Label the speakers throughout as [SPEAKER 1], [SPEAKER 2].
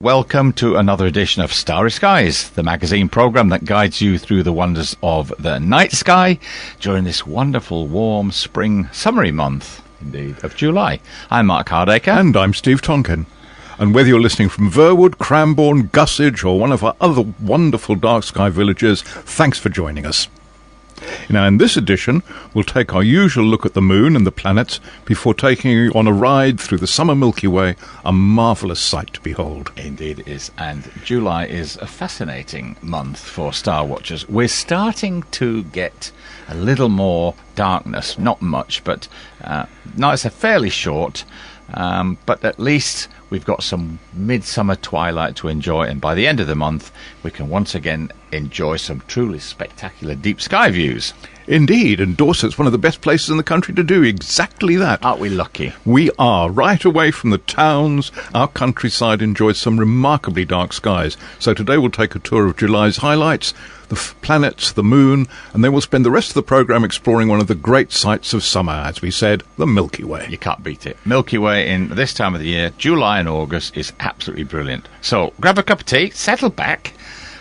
[SPEAKER 1] Welcome to another edition of Starry Skies, the magazine programme that guides you through the wonders of the night sky during this wonderful, warm, spring, summery month, indeed, of July. I'm Mark Hardaker.
[SPEAKER 2] And I'm Steve Tonkin. And whether you're listening from Verwood, Cranbourne, Gussage, or one of our other wonderful dark sky villages, thanks for joining us. Now, in this edition, we'll take our usual look at the moon and the planets before taking you on a ride through the summer Milky Way, a marvellous sight to behold.
[SPEAKER 1] Indeed it is, and July is a fascinating month for star watchers. We're starting to get a little more darkness, not much, but nights are fairly short, but at least we've got some midsummer twilight to enjoy, and by the end of the month we can once again enjoy some truly spectacular deep sky views.
[SPEAKER 2] Indeed, and Dorset's one of the best places in the country to do exactly that.
[SPEAKER 1] Aren't we lucky?
[SPEAKER 2] We are. Right away from the towns, our countryside enjoys some remarkably dark skies. So today we'll take a tour of July's highlights, the planets, the moon, and then we'll spend the rest of the programme exploring one of the great sights of summer, as we said, the Milky Way.
[SPEAKER 1] You can't beat it. Milky Way in this time of the year, July and August, is absolutely brilliant. So grab a cup of tea, settle back,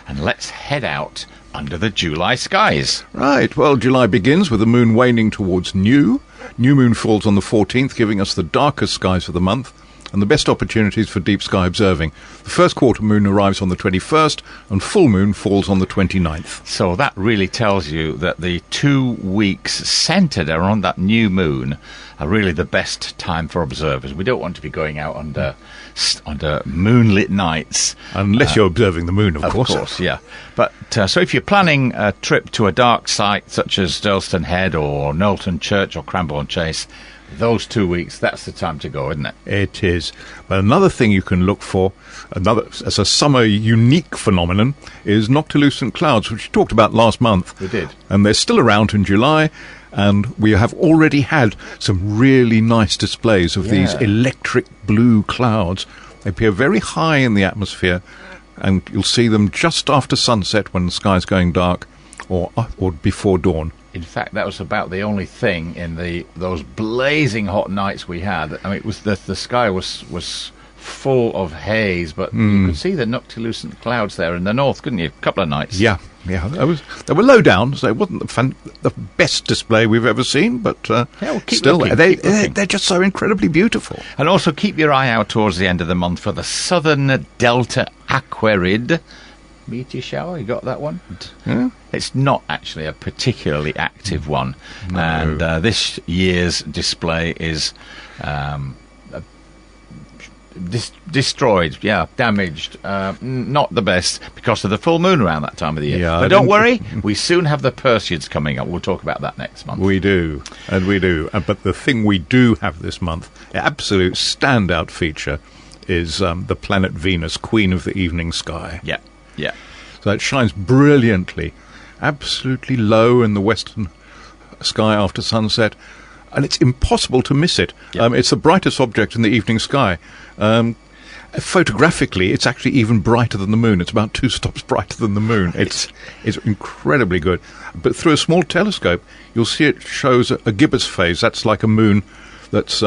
[SPEAKER 1] and let's head out under the July skies.
[SPEAKER 2] Right, well, July begins with the moon waning towards new. New moon falls on the 14th, giving us the darkest skies of the month and the best opportunities for deep sky observing. The first quarter moon arrives on the 21st and full moon falls on the 29th.
[SPEAKER 1] So that really tells you that the 2 weeks centred around that new moon are really the best time for observers. We don't want to be going out under moonlit nights.
[SPEAKER 2] Unless you're observing the moon, of course.
[SPEAKER 1] Of course, yeah. But so if you're planning a trip to a dark site such as Durlston Head or Knowlton Church or Cranbourne Chase, those 2 weeks, that's the time to go, isn't it?
[SPEAKER 2] It is. But another thing you can look for, as a summer unique phenomenon, is noctilucent clouds, which we talked about last month.
[SPEAKER 1] We did.
[SPEAKER 2] And they're still around in July, and we have already had some really nice displays of these electric blue clouds. They appear very high in the atmosphere, and you'll see them just after sunset when the sky's going dark, or before dawn.
[SPEAKER 1] In fact, that was about the only thing in those blazing hot nights we had. I mean, it was the sky was full of haze, but you could see the noctilucent clouds there in the north, couldn't you? A couple of nights.
[SPEAKER 2] Yeah. They were low down, so it wasn't the best display we've ever seen, but still, they're just so incredibly beautiful.
[SPEAKER 1] And also keep your eye out towards the end of the month for the Southern Delta Aquariid meteor shower. You got that one?
[SPEAKER 2] Yeah.
[SPEAKER 1] It's not actually a particularly active one.
[SPEAKER 2] No.
[SPEAKER 1] And this year's display is destroyed, damaged, not the best because of the full moon around that time of the year. But don't worry, we soon have the Perseids coming up. We'll talk about that next month.
[SPEAKER 2] We do. But the thing we do have this month, the absolute standout feature, is the planet Venus, queen of the evening sky.
[SPEAKER 1] Yeah.
[SPEAKER 2] So it shines brilliantly, absolutely low in the western sky after sunset, and it's impossible to miss it.
[SPEAKER 1] Yep.
[SPEAKER 2] It's the brightest object in the evening sky. Photographically, it's actually even brighter than the moon. It's about 2 stops brighter than the moon. It's incredibly good. But through a small telescope, you'll see it shows a gibbous phase. That's like a moon that's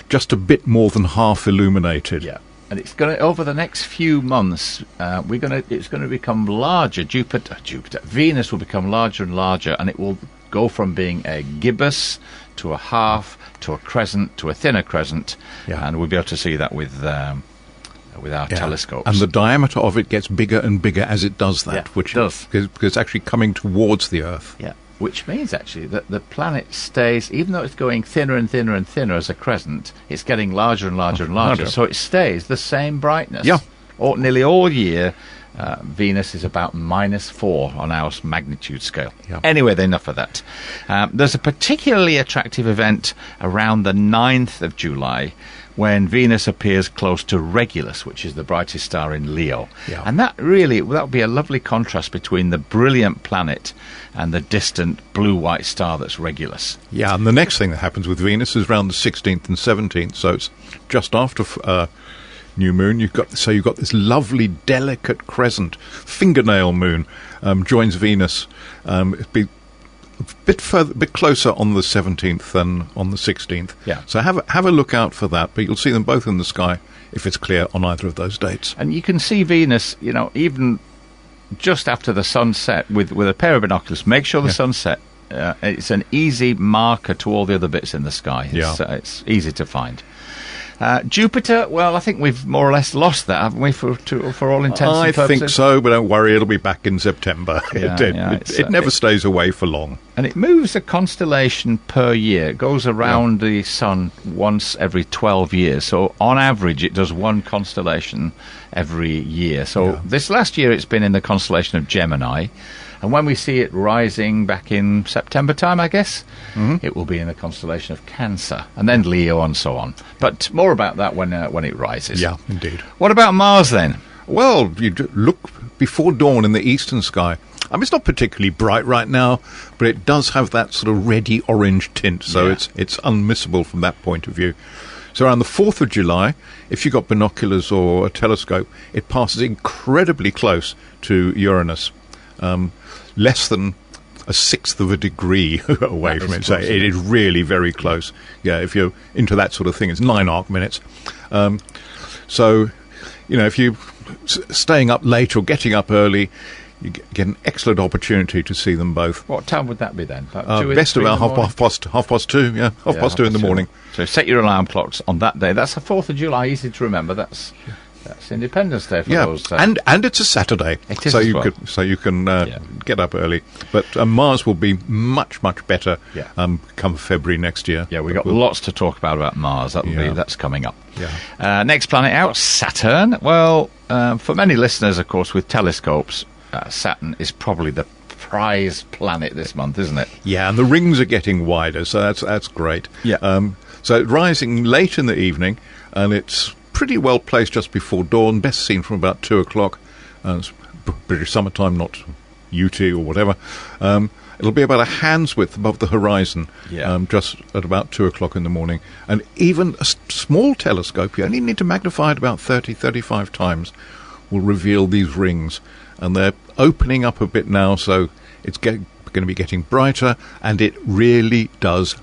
[SPEAKER 2] just a bit more than half illuminated.
[SPEAKER 1] Yeah. And it's going to, over the next few months, it's going to become larger. Venus will become larger and larger, and it will go from being a gibbous to a half to a crescent to a thinner crescent, and we'll be able to see that with our telescopes.
[SPEAKER 2] And the diameter of it gets bigger and bigger as it does that, which does because it's actually coming towards the Earth.
[SPEAKER 1] Yeah. Which means, actually, that the planet stays, even though it's going thinner and thinner and thinner as a crescent, it's getting larger and larger and larger. So it stays the same brightness.
[SPEAKER 2] Yeah.
[SPEAKER 1] Nearly all year, Venus is about -4 on our magnitude scale.
[SPEAKER 2] Yeah.
[SPEAKER 1] Anyway, enough of that. There's a particularly attractive event around the 9th of July when Venus appears close to Regulus, which is the brightest star in Leo.
[SPEAKER 2] Yeah.
[SPEAKER 1] And that would be a lovely contrast between the brilliant planet and the distant blue-white star that's Regulus.
[SPEAKER 2] Yeah, and the next thing that happens with Venus is around the 16th and 17th, so it's just after new moon. You've got this lovely, delicate crescent, fingernail moon, joins Venus. It'd be bit closer on the 17th than on the 16th.
[SPEAKER 1] Yeah.
[SPEAKER 2] So have a look out for that, but you'll see them both in the sky if it's clear on either of those dates.
[SPEAKER 1] And you can see Venus, even just after the sunset with a pair of binoculars. Make sure the sunset, it's an easy marker to all the other bits in the sky. It's easy to find. Jupiter, well, I think we've more or less lost that, haven't we, for all intents and purposes?
[SPEAKER 2] I think so, but don't worry, it'll be back in September. It never stays away for long.
[SPEAKER 1] And it moves a constellation per year. It goes around the Sun once every 12 years. So on average, it does one constellation every year. So this last year, it's been in the constellation of Gemini. And when we see it rising back in September time, I guess, it will be in the constellation of Cancer, and then Leo and so on. But more about that when it rises.
[SPEAKER 2] Yeah, indeed.
[SPEAKER 1] What about Mars then?
[SPEAKER 2] Well, you look before dawn in the eastern sky. I mean, it's not particularly bright right now, but it does have that sort of reddy orange tint, so it's unmissable from that point of view. So around the 4th of July, if you've got binoculars or a telescope, it passes incredibly close to Uranus. Less than a sixth of a degree away from it. So it is really very close. Yeah, if you're into that sort of thing, it's 9 arc minutes. So, if you're staying up late or getting up early, you get an excellent opportunity to see them both.
[SPEAKER 1] What time would that be then?
[SPEAKER 2] Best about half past 2, half past 2 in the morning.
[SPEAKER 1] So set your alarm clocks on that day. That's the 4th of July, easy to remember. That's Independence Day for those.
[SPEAKER 2] And it's a Saturday,
[SPEAKER 1] it is
[SPEAKER 2] so you can get up early. But Mars will be much better come February next year.
[SPEAKER 1] Yeah, we've got lots to talk about Mars. That's coming up.
[SPEAKER 2] Yeah.
[SPEAKER 1] Next planet out, Saturn. Well, for many listeners, of course, with telescopes, Saturn is probably the prize planet this month, isn't it?
[SPEAKER 2] Yeah, and the rings are getting wider, so that's great.
[SPEAKER 1] Yeah.
[SPEAKER 2] So it's rising late in the evening, and it's pretty well placed just before dawn, best seen from about 2 o'clock. It's British summertime, not UT or whatever. It'll be about a hand's width above the horizon, just at about 2 o'clock in the morning. And even a small telescope, you only need to magnify it about 35 times, will reveal these rings. And they're opening up a bit now, so it's going to be getting brighter, and it really does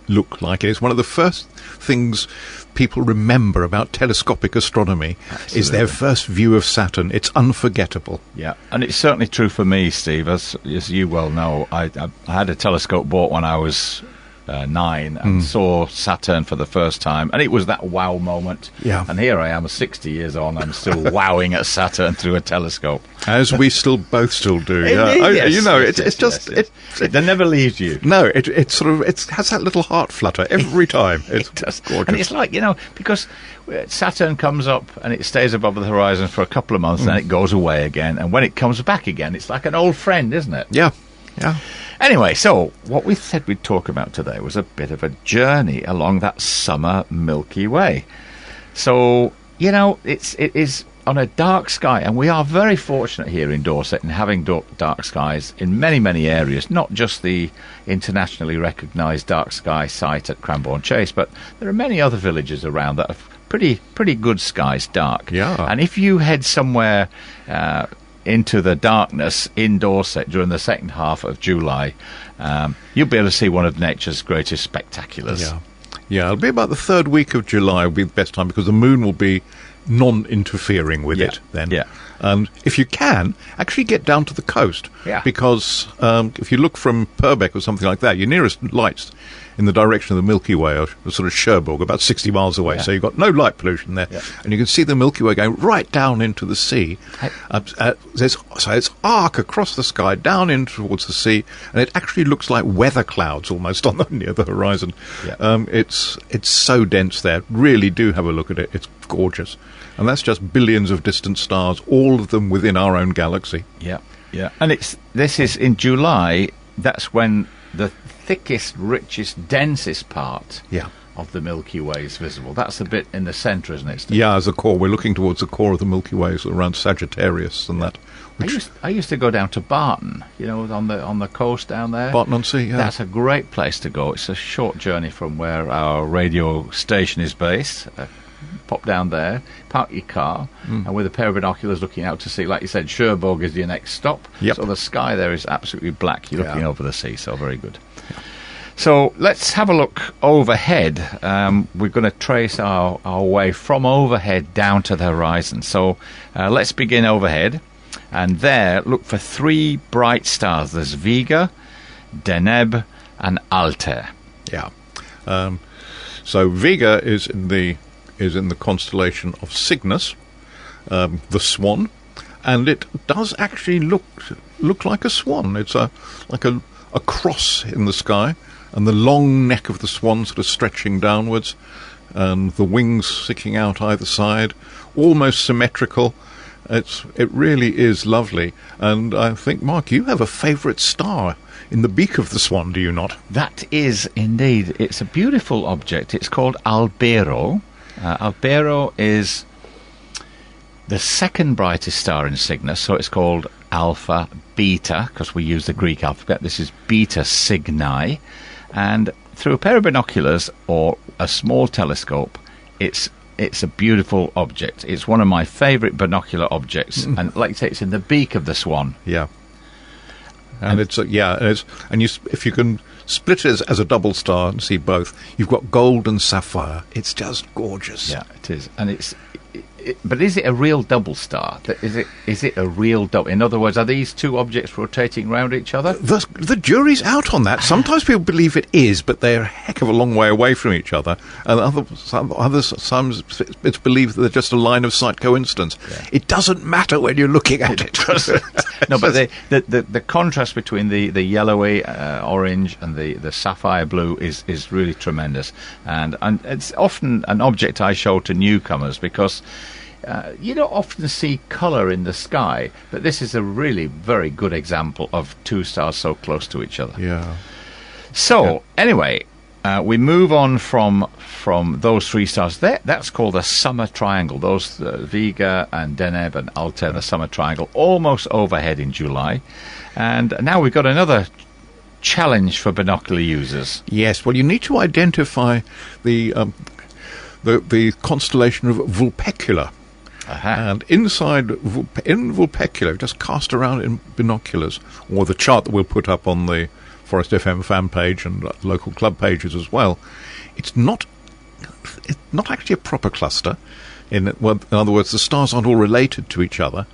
[SPEAKER 2] look like it. It's one of the first things people remember about telescopic astronomy. Absolutely. Is their first view of Saturn. It's unforgettable.
[SPEAKER 1] Yeah, and it's certainly true for me, Steve. As you well know, I had a telescope bought when I was 9 and saw Saturn for the first time, and it was that wow moment.
[SPEAKER 2] Yeah.
[SPEAKER 1] And here I am, 60 years on, I'm still wowing at Saturn through a telescope.
[SPEAKER 2] As we both still do.
[SPEAKER 1] It never leaves you.
[SPEAKER 2] No, it has that little heart flutter every time. It's gorgeous.
[SPEAKER 1] And it's like, because Saturn comes up and it stays above the horizon for a couple of months, and then it goes away again, and when it comes back again, it's like an old friend, isn't it?
[SPEAKER 2] Yeah.
[SPEAKER 1] Anyway, so what we said we'd talk about today was a bit of a journey along that summer Milky Way. So, it is on a dark sky, and we are very fortunate here in Dorset in having dark skies in many, many areas, not just the internationally recognised dark sky site at Cranbourne Chase, but there are many other villages around that have pretty good skies dark.
[SPEAKER 2] Yeah.
[SPEAKER 1] And if you head somewhere into the darkness in Dorset during the second half of July, you'll be able to see one of nature's greatest spectaculars.
[SPEAKER 2] Yeah, it'll be about the 3rd week of July will be the best time, because the moon will be non-interfering with it then.
[SPEAKER 1] Yeah.
[SPEAKER 2] And if you can, actually get down to the coast.
[SPEAKER 1] Yeah.
[SPEAKER 2] Because if you look from Purbeck or something like that, your nearest lights in the direction of the Milky Way are sort of Cherbourg, about 60 miles away.
[SPEAKER 1] Yeah.
[SPEAKER 2] So you've got no light pollution there.
[SPEAKER 1] Yeah.
[SPEAKER 2] And you can see the Milky Way going right down into the sea. So it's arc across the sky, down in towards the sea, and it actually looks like weather clouds almost near the horizon.
[SPEAKER 1] Yeah.
[SPEAKER 2] It's so dense there. Really do have a look at it. It's gorgeous. And that's just billions of distant stars, all of them within our own galaxy.
[SPEAKER 1] Yeah. And this is in July. That's when the thickest, richest, densest part of the Milky Way is visible. That's the bit in the centre, isn't it, Steve?
[SPEAKER 2] Yeah, as a core. We're looking towards the core of the Milky Way, so around Sagittarius and that.
[SPEAKER 1] I used to go down to Barton, on the coast down there.
[SPEAKER 2] Barton-on-Sea, yeah.
[SPEAKER 1] That's a great place to go. It's a short journey from where our radio station is based. pop down there, park your car, and with a pair of binoculars looking out to sea, like you said, Cherbourg is your next stop.
[SPEAKER 2] Yep.
[SPEAKER 1] So the sky there is absolutely black. You're looking over the sea, so very good. So let's have a look overhead. We're going to trace our way from overhead down to the horizon. So let's begin overhead. And there, look for 3 bright stars. There's Vega, Deneb, and Altair.
[SPEAKER 2] Yeah. So Vega is in the constellation of Cygnus, the swan, and it does actually look like a swan. It's like a cross in the sky, and the long neck of the swan sort of stretching downwards, and the wings sticking out either side, almost symmetrical. It really is lovely. And I think, Mark, you have a favourite star in the beak of the swan, do you not?
[SPEAKER 1] That is indeed. It's a beautiful object. It's called Albero. Albero is the second brightest star in Cygnus, so it's called Alpha Beta, because we use the Greek alphabet. This is Beta Cygni. And through a pair of binoculars or a small telescope, it's a beautiful object. It's one of my favourite binocular objects, and like you say, it's in the beak of the swan.
[SPEAKER 2] Yeah, and if you can split it as a double star and see both, you've got gold and sapphire. It's just gorgeous.
[SPEAKER 1] Yeah, it is, and but is it a real double star? Is it a real double? In other words, are these two objects rotating round each other?
[SPEAKER 2] The jury's out on that. Sometimes people believe it is, but they're a heck of a long way away from each other. And sometimes it's believed that they're just a line of sight coincidence. Yeah. It doesn't matter when you're looking at it.
[SPEAKER 1] No, but the contrast between the yellowy orange and the sapphire blue is really tremendous. And it's often an object I show to newcomers because you don't often see colour in the sky, but this is a really very good example of two stars so close to each other.
[SPEAKER 2] Yeah.
[SPEAKER 1] So, anyway, we move on from those 3 stars. That's called a summer triangle. Those Vega and Deneb and Altair, the summer triangle, almost overhead in July. And now we've got another challenge for binocular users.
[SPEAKER 2] Yes, well, you need to identify the constellation of Vulpecula. And in Vulpecula, just cast around in binoculars, or the chart that we'll put up on the Forest FM fan page and local club pages as well. It's not actually a proper cluster. In other words, the stars aren't all related to each other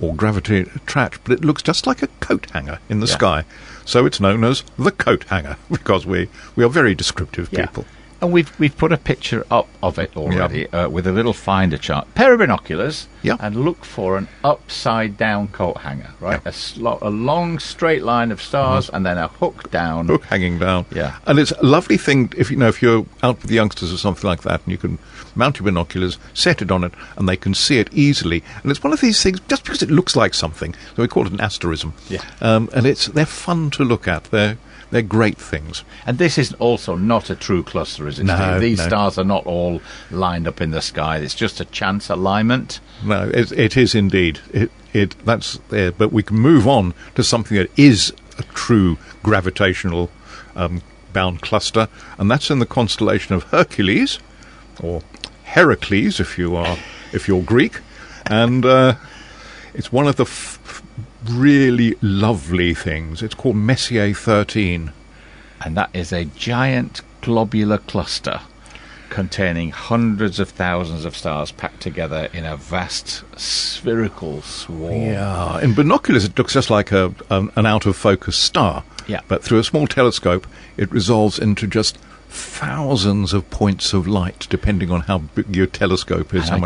[SPEAKER 2] or gravity attract, but it looks just like a coat hanger in the sky. So it's known as the coat hanger because we are very descriptive people.
[SPEAKER 1] And we've put a picture up of it already with a little finder chart. Pair of binoculars and look for an upside down coat hanger, right? Yeah. A long straight line of stars and then a hook hanging down. Yeah.
[SPEAKER 2] And it's a lovely thing if you're out with the youngsters or something like that, and you can mount your binoculars, set it on it, and they can see it easily. And it's one of these things just because it looks like something. So we call it an asterism.
[SPEAKER 1] Yeah.
[SPEAKER 2] And they're fun to look at. They're great things.
[SPEAKER 1] And this is also not a true cluster, is it, Steve? These stars are not all lined up in the sky. It's just a chance alignment.
[SPEAKER 2] No, it is indeed. That's there. But we can move on to something that is a true gravitational bound cluster, and that's in the constellation of Hercules, or Heracles if you're Greek. And it's one of the really lovely things. It's called Messier 13.
[SPEAKER 1] And that is a giant globular cluster containing hundreds of thousands of stars packed together in a vast spherical swarm.
[SPEAKER 2] Yeah, in binoculars it looks just like an out-of-focus star.
[SPEAKER 1] Yeah.
[SPEAKER 2] But through a small telescope it resolves into just thousands of points of light, depending on how big your telescope is.
[SPEAKER 1] And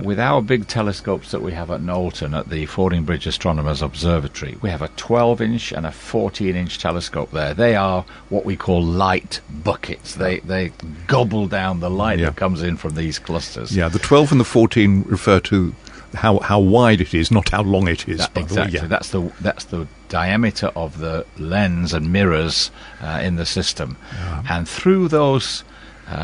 [SPEAKER 1] with our big telescopes that we have at Knowlton at the Fordingbridge Astronomers Observatory, we have a 12-inch and a 14-inch telescope there. They are what we call light buckets. They gobble down the light that comes in from these clusters.
[SPEAKER 2] Yeah, the 12 and the 14 refer to how wide it is, not how long it is.
[SPEAKER 1] Exactly. That's the diameter of the lens and mirrors in the system. Yeah. And through those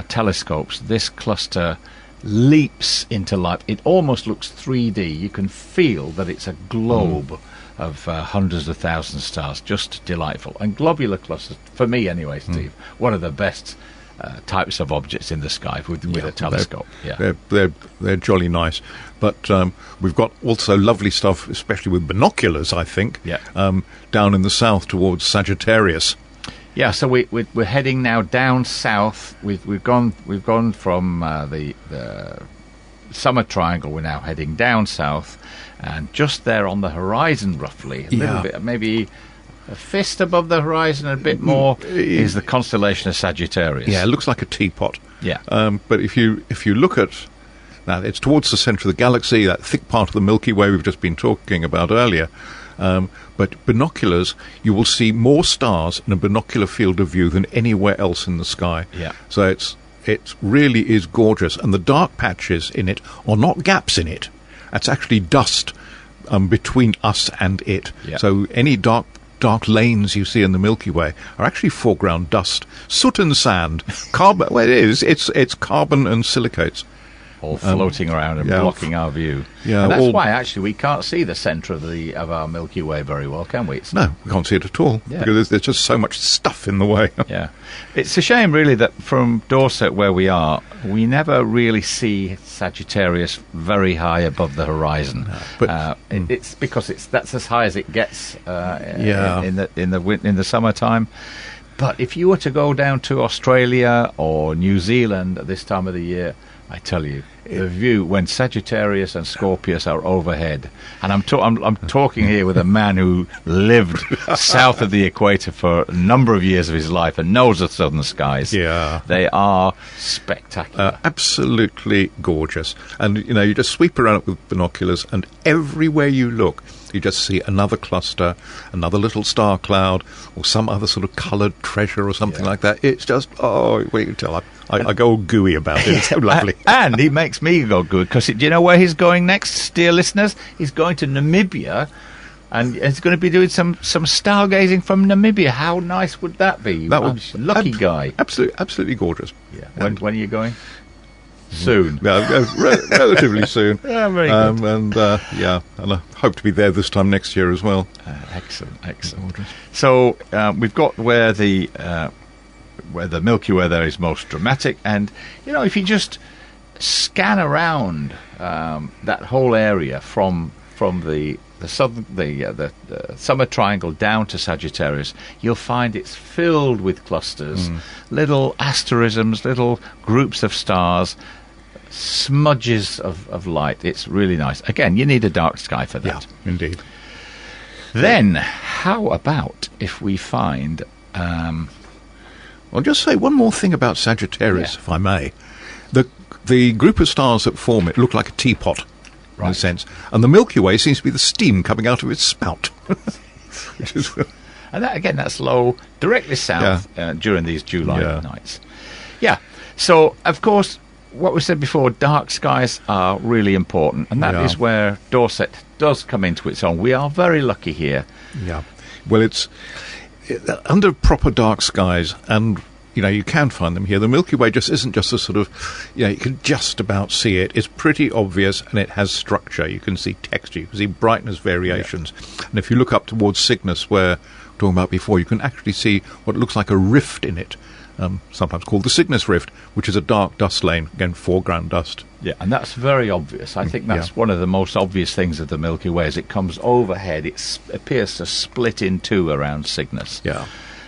[SPEAKER 1] telescopes, this cluster leaps into life. It almost looks 3D. You can feel that it's a globe of hundreds of thousands of stars. Just delightful. And globular clusters, for me anyway, Steve, one of the best types of objects in the sky with a telescope.
[SPEAKER 2] They're jolly nice. But we've got also lovely stuff, especially with binoculars, I think, down in the south towards Sagittarius.
[SPEAKER 1] Yeah, so we're heading now down south. We've gone from the summer triangle. We're now heading down south, and just there on the horizon, roughly a little bit, maybe a fist above the horizon, a bit more, is the constellation of Sagittarius.
[SPEAKER 2] Yeah, it looks like a teapot.
[SPEAKER 1] Yeah,
[SPEAKER 2] but if you look at now, it's towards the centre of the galaxy, that thick part of the Milky Way we've just been talking about earlier. But binoculars, you will see more stars in a binocular field of view than anywhere else in the sky.
[SPEAKER 1] Yeah.
[SPEAKER 2] So it really is gorgeous. And the dark patches in it are not gaps in it. That's actually dust between us and it.
[SPEAKER 1] Yeah.
[SPEAKER 2] So any dark lanes you see in the Milky Way are actually foreground dust. Soot and sand. Carbon. Well, it's carbon and silicates.
[SPEAKER 1] All floating around and blocking our view.
[SPEAKER 2] Yeah,
[SPEAKER 1] and that's why actually we can't see the centre of our Milky Way very well, can we?
[SPEAKER 2] No, we can't see it at all because there's just so much stuff in the way.
[SPEAKER 1] Yeah, it's a shame really that from Dorset where we are, we never really see Sagittarius very high above the horizon. No, but it's because that's as high as it gets in the summertime. But if you were to go down to Australia or New Zealand at this time of the year, I tell you, the view when Sagittarius and Scorpius are overhead, and I'm talking here with a man who lived south of the equator for a number of years of his life and knows the southern skies.
[SPEAKER 2] Yeah,
[SPEAKER 1] they are spectacular,
[SPEAKER 2] absolutely gorgeous. And you just sweep around with binoculars, and everywhere you look, you just see another cluster, another little star cloud, or some other sort of coloured treasure or something like that. It's just, we can tell. I go all gooey about it. It's so lovely.
[SPEAKER 1] And he makes me go good, because do you know where he's going next, dear listeners? He's going to Namibia, and he's going to be doing some stargazing from Namibia. How nice would that be?
[SPEAKER 2] That would
[SPEAKER 1] lucky guy.
[SPEAKER 2] Absolutely gorgeous.
[SPEAKER 1] Yeah. When are you going? Soon.
[SPEAKER 2] Relatively soon.
[SPEAKER 1] Yeah, very good.
[SPEAKER 2] And I hope to be there this time next year as well.
[SPEAKER 1] Excellent. So we've got where the Milky Way there is most dramatic, and if you just scan around that whole area from the summer triangle down to Sagittarius, you'll find it's filled with clusters, little asterisms, little groups of stars, smudges of light. It's really nice. Again, you need a dark sky for that.
[SPEAKER 2] Yeah, indeed.
[SPEAKER 1] Then, how about if we find...
[SPEAKER 2] I'll just say one more thing about Sagittarius, if I may. The group of stars that form it look like a teapot, in a sense, and the Milky Way seems to be the steam coming out of its spout. Which is,
[SPEAKER 1] and that's low, directly south during these July nights. Yeah, so, of course, what we said before, dark skies are really important, and that is where Dorset does come into its own. We are very lucky here.
[SPEAKER 2] Yeah, well, it's... under proper dark skies, and you can find them here. The Milky Way just isn't just a sort of, you can just about see it. It's pretty obvious, and it has structure. You can see texture, you can see brightness variations. And if you look up towards Cygnus, where we were talking about before, you can actually see what looks like a rift in it, sometimes called the Cygnus Rift, which is a dark dust lane, again, foreground dust.
[SPEAKER 1] Yeah, and that's very obvious. I think that's one of the most obvious things of the Milky Way. As it comes overhead, it appears to split in two around Cygnus.
[SPEAKER 2] Yeah.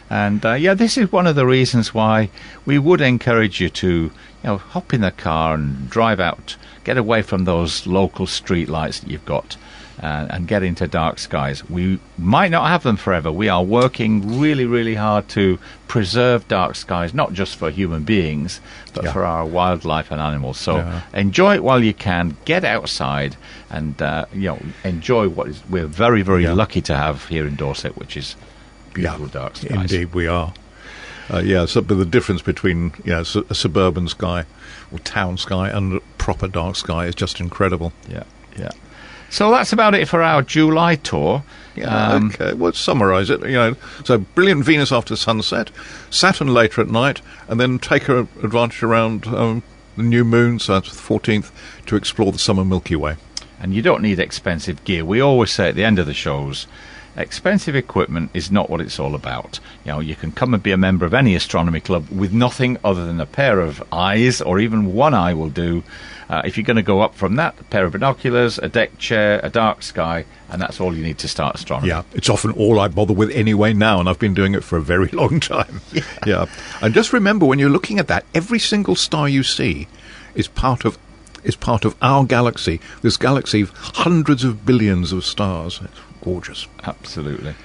[SPEAKER 1] And, this is one of the reasons why we would encourage you to, hop in the car and drive out, get away from those local street lights that you've got, and get into dark skies. We might not have them forever. We are working really, really hard to preserve dark skies, not just for human beings, but for our wildlife and animals. So enjoy it while you can. Get outside and enjoy what we're very, very lucky to have here in Dorset, which is beautiful dark skies.
[SPEAKER 2] Indeed, we are. But the difference between a suburban sky or town sky and a proper dark sky is just incredible.
[SPEAKER 1] Yeah. So that's about it for our July tour.
[SPEAKER 2] Okay, well, summarise it. So brilliant Venus after sunset, Saturn later at night, and then take advantage around the new moon, so that's the 14th, to explore the summer Milky Way.
[SPEAKER 1] And you don't need expensive gear. We always say at the end of the shows, expensive equipment is not what it's all about. You know, you can come and be a member of any astronomy club with nothing other than a pair of eyes, or even one eye will do. If you're going to go up from that, a pair of binoculars, a deck chair, a dark sky, and that's all you need to start astronomy.
[SPEAKER 2] Yeah, it's often all I bother with anyway now, and I've been doing it for a very long time. Yeah. And just remember, when you're looking at that, every single star you see is part of our galaxy. This galaxy of hundreds of billions of stars. It's gorgeous.
[SPEAKER 1] Absolutely.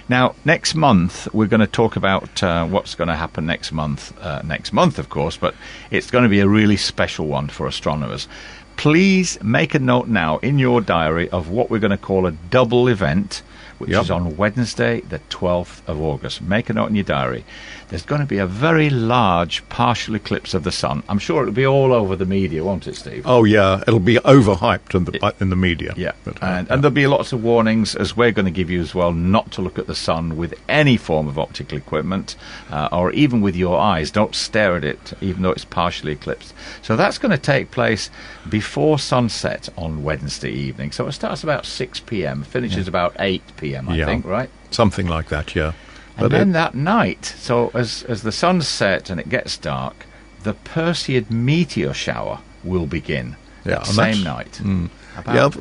[SPEAKER 1] Now, next month, we're going to talk about what's going to happen next month. Next month, of course, but it's going to be a really special one for astronomers. Please make a note now in your diary of what we're going to call a double event, which is on Wednesday, the 12th of August. Make a note in your diary. There's going to be a very large partial eclipse of the sun. I'm sure it'll be all over the media, won't it, Steve?
[SPEAKER 2] Oh, yeah. It'll be overhyped in the media.
[SPEAKER 1] Yeah. And there'll be lots of warnings, as we're going to give you as well, not to look at the sun with any form of optical equipment, or even with your eyes. Don't stare at it, even though it's partially eclipsed. So that's going to take place before sunset on Wednesday evening. So it starts about 6 p.m., finishes about 8 p.m., I think, right?
[SPEAKER 2] Something like that, yeah.
[SPEAKER 1] And then that night, so as the sun's set and it gets dark, the Perseid meteor shower will begin that same night.
[SPEAKER 2] About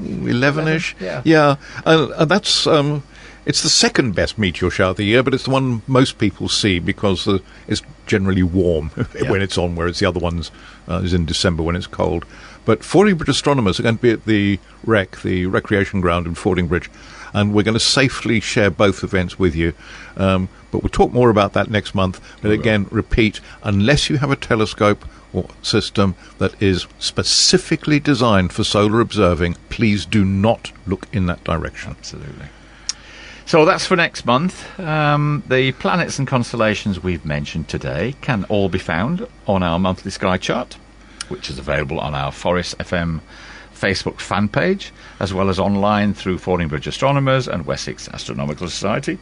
[SPEAKER 2] 11-ish. Yeah. And that's it's the second best meteor shower of the year, but it's the one most people see because it's generally warm when it's on, whereas the other ones is in December when it's cold. But Fordingbridge astronomers are going to be at the the recreation ground in Fordingbridge, and we're going to safely share both events with you. But we'll talk more about that next month. But again, repeat, unless you have a telescope or system that is specifically designed for solar observing, please do not look in that direction.
[SPEAKER 1] Absolutely. So that's for next month. The planets and constellations we've mentioned today can all be found on our monthly sky chart, which is available on our Forest FM Facebook fan page, as well as online through Fordingbridge Astronomers and Wessex Astronomical Society.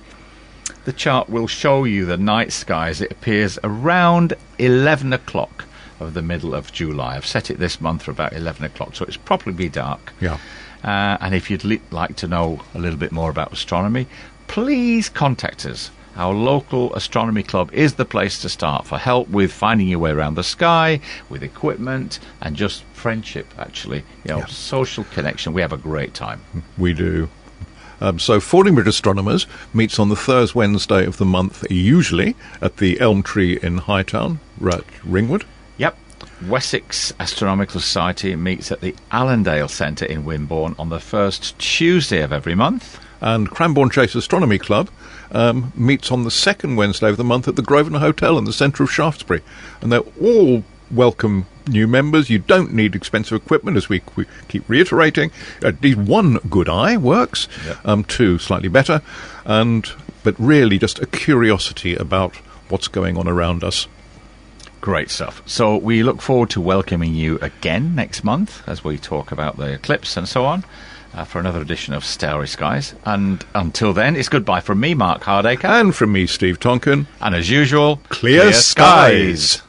[SPEAKER 1] The chart will show you the night sky as it appears around 11 o'clock of the middle of July. I've set it this month for about 11 o'clock, so it's probably dark.
[SPEAKER 2] Yeah.
[SPEAKER 1] And if you'd like to know a little bit more about astronomy, please contact us. Our local astronomy club is the place to start for help with finding your way around the sky, with equipment, and just friendship, actually. Social connection. We have a great time.
[SPEAKER 2] We do. So Fordingbridge Astronomers meets on the first Wednesday of the month, usually at the Elm Tree in Hightown, right, Ringwood.
[SPEAKER 1] Yep. Wessex Astronomical Society meets at the Allendale Centre in Wimborne on the first Tuesday of every month.
[SPEAKER 2] And Cranbourne Chase Astronomy Club meets on the second Wednesday of the month at the Grosvenor Hotel in the centre of Shaftesbury. And they're all welcome new members. You don't need expensive equipment, as we keep reiterating. At least one good eye works, two slightly better, but really just a curiosity about what's going on around us.
[SPEAKER 1] Great stuff. So we look forward to welcoming you again next month as we talk about the eclipse and so on. For another edition of Starry Skies. And until then, it's goodbye from me, Mark Hardaker.
[SPEAKER 2] And from me, Steve Tonkin.
[SPEAKER 1] And as usual,
[SPEAKER 2] clear skies.